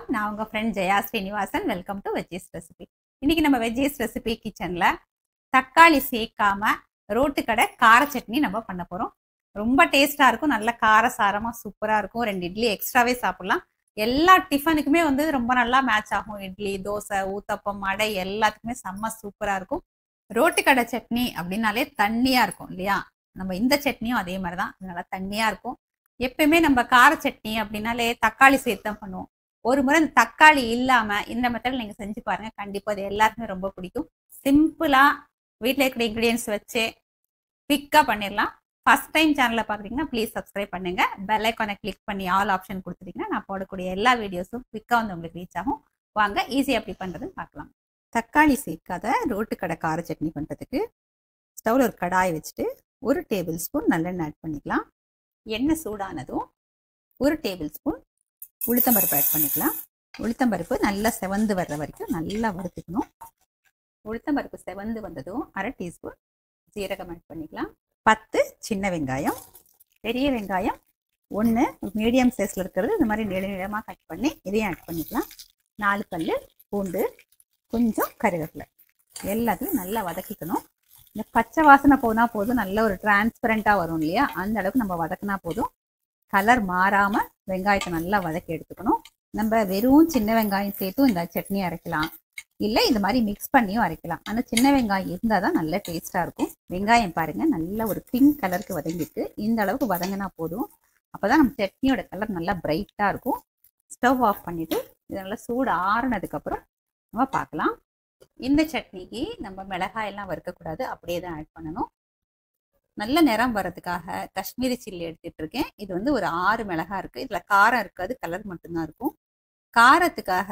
வணக்கம். நான் உங்க friend Jaya Srinivasan. Welcome to veggies recipe. இன்னைக்கு நம்ம வெஜ்ஜீஸ் ரெசிபி கிச்சன்ல தக்காளி சேர்க்காம ரோட்டு கடை கார சட்னி நம்ம பண்ண போறோம். ரொம்ப டேஸ்டா இருக்கும், நல்ல காரசாரமா சூப்பரா இருக்கும். 2 இட்லி எக்ஸ்ட்ராவே சாப்பிடலாம். எல்லா டிஃபனுக்குமே ரொம்ப நல்லா மேட்ச் ஆகும். இட்லி, தோசை, ஊத்தப்பம், அடை எல்லாத்துக்குமே செம்ம சூப்பரா இருக்கும். ரோட்டு கடை சட்னி அப்படின்னாலே தண்ணியா இருக்கும் இல்லையா? நம்ம இந்த சட்னியும் அதே மாதிரிதான், நல்லா தண்ணியா இருக்கும். எப்பயுமே நம்ம கார சட்னி அப்படின்னாலே தக்காளி சேர்த்து தான் பண்ணுவோம். ஒரு முறை இந்த தக்காளி இல்லாம இந்த மெத்தட் நீங்க செஞ்சு பாருங்க, கண்டிப்பா அது எல்லாருக்குமே ரொம்ப பிடிக்கும். சிம்பிளா வீட்டில் இருக்கிற இன்கிரீடியன்ஸ் வச்சு குவிக்கா பண்ணிடலாம். ஃபர்ஸ்ட் டைம் சேனலை பாக்குறீங்கன்னா ப்ளீஸ் சப்ஸ்கிரைப் பண்ணுங்க. பெல் ஐக்கானை கிளிக் பண்ணி ஆல் ஆப்ஷன் கொடுத்துட்டீங்கன்னா நான் போடக்கூடிய எல்லா வீடியோஸும் குவிக்கா உங்களுக்கு ரீச் ஆகும். வாங்க ஈஸியா எப்படி பண்றதுன்னு பார்க்கலாம். தக்காளி சேர்க்காத ரோட்டு கடை கார சட்னி பண்றதுக்கு ஸ்டவ்ல ஒரு கடாய் வச்சுட்டு 1 டேபிள் ஸ்பூன் நல்லெண்ணெய் ஆட் பண்ணிக்கலாம். எண்ணெய் சூடானதும் 1 டேபிள் ஸ்பூன் உளுத்தம்பருப்பு ஆட் பண்ணிக்கலாம். உளுத்தம்பருப்பு நல்லா செவந்து வர்ற வரைக்கும் நல்லா வறுத்துக்கணும். உளுத்தம்பருப்பு செவந்து வந்ததும் 1/2 டீஸ்பூன் ஜீரகம் ஆட் பண்ணிக்கலாம். 10 சின்ன வெங்காயம், பெரிய வெங்காயம் 1 மீடியம் சைஸில் இருக்கிறது இந்த மாதிரி நீளமாக கட் பண்ணி இதையும் ஆட் பண்ணிக்கலாம். 4 பல் பூண்டு, கொஞ்சம் கருவேப்பிலை எல்லாத்தையும் நல்லா வதக்கிக்கணும். இந்த பச்சை வாசனை போனா போதும், நல்ல ஒரு டிரான்ஸ்பரண்டா வரும் இல்லையா? அந்த அளவுக்கு நம்ம வதக்கினா போதும். கலர் மாறாம வெங்காயத்தை நல்லா வதக்கி எடுத்துக்கணும். நம்ம வெறும் சின்ன வெங்காயம் சேர்த்தும் இந்த சட்னி அரைக்கலாம், இல்லை இந்த மாதிரி மிக்ஸ் பண்ணியும் அரைக்கலாம். ஆனால் சின்ன வெங்காயம் இருந்தால் தான் நல்ல டேஸ்டா இருக்கும். வெங்காயம் பாருங்க நல்ல ஒரு பிங்க் கலருக்கு வதங்கிட்டு, இந்த அளவுக்கு வதங்கினா போதும். அப்போதான் நம்ம சட்னியோட கலர் நல்லா பிரைட்டா இருக்கும். ஸ்டவ் ஆஃப் பண்ணிட்டு இது நல்லா சூடு ஆறுனதுக்கு அப்புறம் நம்ம பார்க்கலாம். இந்த சட்னிக்கு நம்ம மிளகாய் எல்லாம் வறுக்கக்கூடாது, அப்படியே தான் ஆட் பண்ணணும். நல்ல நிறம் வர்றதுக்காக காஷ்மீரி சில்லி எடுத்துட்டு இருக்கேன். இது ஒரு 6 மிளகாய் இருக்கு. இதுல காரம் இருக்காது, கலர் மட்டும்தான் இருக்கும். காரத்துக்காக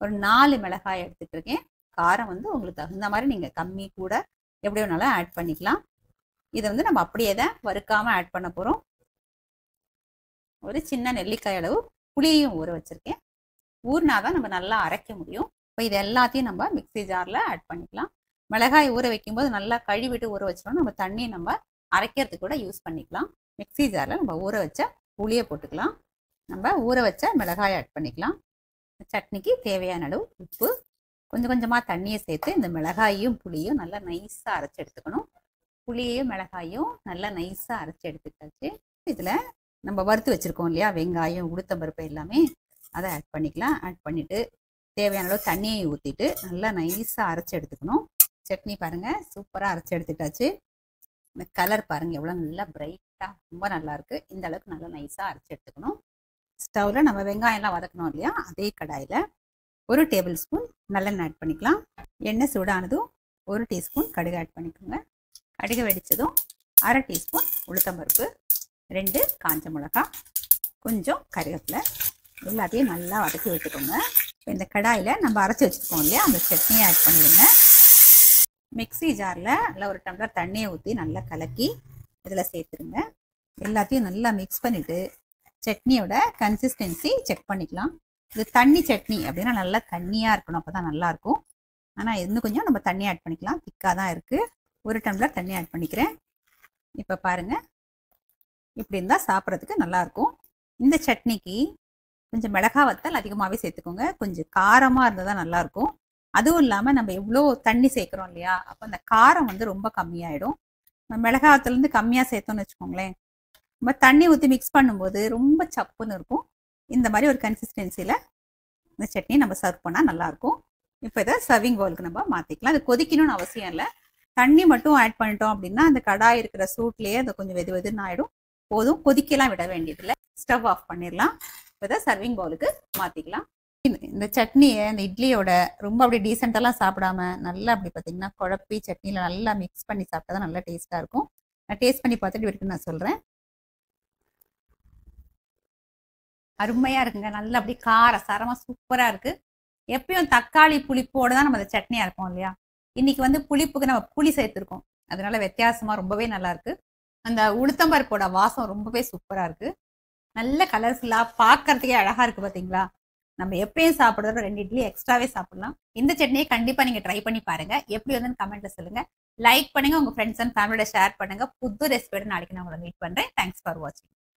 ஒரு 4 மிளகாய் எடுத்துட்டு இருக்கேன். காரம் உங்களுக்கு தகுந்த மாதிரி நீங்க கம்மி கூட எப்படி வேணாலும் ஆட் பண்ணிக்கலாம். இதை நம்ம அப்படியே தான் வறுக்காம ஆட் பண்ண போறோம். ஒரு சின்ன நெல்லிக்காய் அளவு புளியையும் ஊற வச்சிருக்கேன். ஊறினாதான் நம்ம நல்லா அரைக்க முடியும். இப்போ இது எல்லாத்தையும் நம்ம மிக்ஸி ஜாரில் ஆட் பண்ணிக்கலாம். மிளகாய் ஊற வைக்கும்போது நல்லா கழுவிட்டு ஊற வச்சிடணும். நம்ம தண்ணி நம்ம அரைக்கிறதுக்கு கூட யூஸ் பண்ணிக்கலாம். மிக்ஸி ஜாரில் நம்ம ஊற வச்ச புளியை போட்டுக்கலாம். நம்ம ஊற வச்ச மிளகாய் ஆட் பண்ணிக்கலாம். சட்னிக்கு தேவையான அளவு உப்பு, கொஞ்சம் கொஞ்சமாக தண்ணியை சேர்த்து இந்த மிளகாயும் புளியும் நல்லா நைஸாக அரைச்சி எடுத்துக்கணும். புளியையும் மிளகாயும் நல்லா நைஸாக அரைச்சி எடுத்துக்கிட்டாச்சு. இதில் நம்ம வறுத்து வச்சுருக்கோம் இல்லையா, வெங்காயம், உளுத்தம்பருப்பு எல்லாமே அதை ஆட் பண்ணிக்கலாம். ஆட் பண்ணிவிட்டு தேவையான அளவு தண்ணியை ஊற்றிட்டு நல்லா நைஸாக அரைச்சி எடுத்துக்கணும். சட்னி பாருங்க சூப்பராக அரைச்சி எடுத்துட்டாச்சு. இந்த கலர் பாருங்க எவ்வளோ நல்லா பிரைட்டாக ரொம்ப நல்லா இருக்கு. இந்த அளவுக்கு நல்லா நைஸாக அரைச்சி எடுத்துக்கணும். ஸ்டவ்ல நம்ம வெங்காயம்லாம் வதக்கணும் இல்லையா, அதே கடாயில் 1 டேபிள் ஸ்பூன் நல்லெண்ணெய் ஆட் பண்ணிக்கலாம். எண்ணெய் சூடானதும் 1 டீஸ்பூன் கடுகு ஆட் பண்ணிக்கோங்க. கடுகு வெடித்ததும் 1/2 டீஸ்பூன் உளுத்தம்பருப்பு, 2 காஞ்ச மிளகாய், கொஞ்சம் கருவேப்பிலை எல்லாத்தையும் நல்லா வதக்கி விட்டுக்கோங்க. இந்த கடாயில் நம்ம அரைச்சி வச்சுருக்கோம் இல்லையா, அந்த சட்னியை ஆட் பண்ணிடுங்க. மிக்ஸி ஜாரில் நல்லா ஒரு டம்ளர் தண்ணியை ஊற்றி நல்லா கலக்கி இதில் சேர்த்துருங்க. எல்லாத்தையும் நல்லா மிக்ஸ் பண்ணிவிட்டு சட்னியோட கன்சிஸ்டன்சி செக் பண்ணிக்கலாம். இது தண்ணி சட்னி அப்படின்னா நல்லா தண்ணியாக இருக்கணும், அப்போ தான் நல்லாயிருக்கும். ஆனால் இன்னும் கொஞ்சம் நம்ம தண்ணி ஆட் பண்ணிக்கலாம், திக்காக தான் இருக்குது. 1 டம்ளர் தண்ணி ஆட் பண்ணிக்கிறேன். இப்போ பாருங்கள், இப்படி இருந்தால் சாப்பிட்றதுக்கு நல்லாயிருக்கும். இந்த சட்னிக்கு கொஞ்சம் மிளகாய் வத்தல் அதிகமாகவே சேர்த்துக்கோங்க. கொஞ்சம் காரமாக இருந்தால் தான் நல்லாயிருக்கும். அதுவும் இல்லாமல் நம்ம எவ்வளோ தண்ணி சேர்க்குறோம் இல்லையா, அப்போ அந்த காரம் ரொம்ப கம்மியாயிடும். மிளகாய் வத்தல் கம்மியாக சேர்த்தோன்னு வச்சுக்கோங்களேன், நம்ம தண்ணி ஊற்றி மிக்ஸ் பண்ணும்போது ரொம்ப சப்புன்னு இருக்கும். இந்த மாதிரி ஒரு கன்சிஸ்டன்சியில் இந்த சட்னி நம்ம சர்வ் பண்ணால் நல்லாயிருக்கும். இப்போ இதை சர்விங் பவுலுக்கு நம்ம மாற்றிக்கலாம். அது கொதிக்கணும்னு அவசியம் இல்லை. தண்ணி மட்டும் ஆட் பண்ணிட்டோம் அப்படின்னா அந்த கடாய் இருக்கிற சூட்லேயே அது கொஞ்சம் வெது வெதுன்னு ஆகிடும். போதும், கொதிக்கலாம் விட வேண்டியதில்லை. ஸ்டவ் ஆஃப் பண்ணிடலாம். இதை சர்விங் பவுலுக்கு மாற்றிக்கலாம். இந்த சட்னியை இந்த இட்லியோட ரொம்ப அப்படி டீசெண்டாலாம் சாப்பிடாம நல்லா அப்படி பார்த்தீங்கன்னா குழப்பி சட்னியில் நல்லா மிக்ஸ் பண்ணி சாப்பிட்டா தான் நல்லா டேஸ்ட்டாக இருக்கும். நான் டேஸ்ட் பண்ணி பார்த்துட்டு இருக்குன்னு நான் சொல்கிறேன். அருமையாக இருக்குங்க, நல்லா அப்படி கார சாரமாக சூப்பராக இருக்குது. எப்பயும் தக்காளி புளிப்போடு தான் நம்ம அந்த சட்னி அரைப்போம் இல்லையா, இன்னைக்கு புளிப்புக்கு நம்ம புளி சேர்த்துருக்கோம், அதனால வித்தியாசமாக ரொம்பவே நல்லா இருக்கு. அந்த உளுத்தம்பருப்போட வாசம் ரொம்பவே சூப்பராக இருக்குது. நல்ல கலர்ஃபுல்லாக பார்க்கறதுக்கே அழகாக இருக்குது பார்த்தீங்களா. நம்ம எப்பயும் சாப்பிட்றதோட 2 இட்லி எக்ஸ்ட்ராவே சாப்பிடலாம். இந்த சட்னியை கண்டிப்பாக நீங்கள் ட்ரை பண்ணி பாருங்க. எப்படி கமெண்ட்ல சொல்லுங்க. லைக் பண்ணுங்க, உங்க ஃப்ரெண்ட்ஸ் அண்ட் ஃபேமிலியோட ஷேர் பண்ணுங்க. புது ரெசிபியோட நாளைக்கு நான் உங்களை மீட் பண்றேன். தேங்க்ஸ் ஃபார் வாட்சிங்.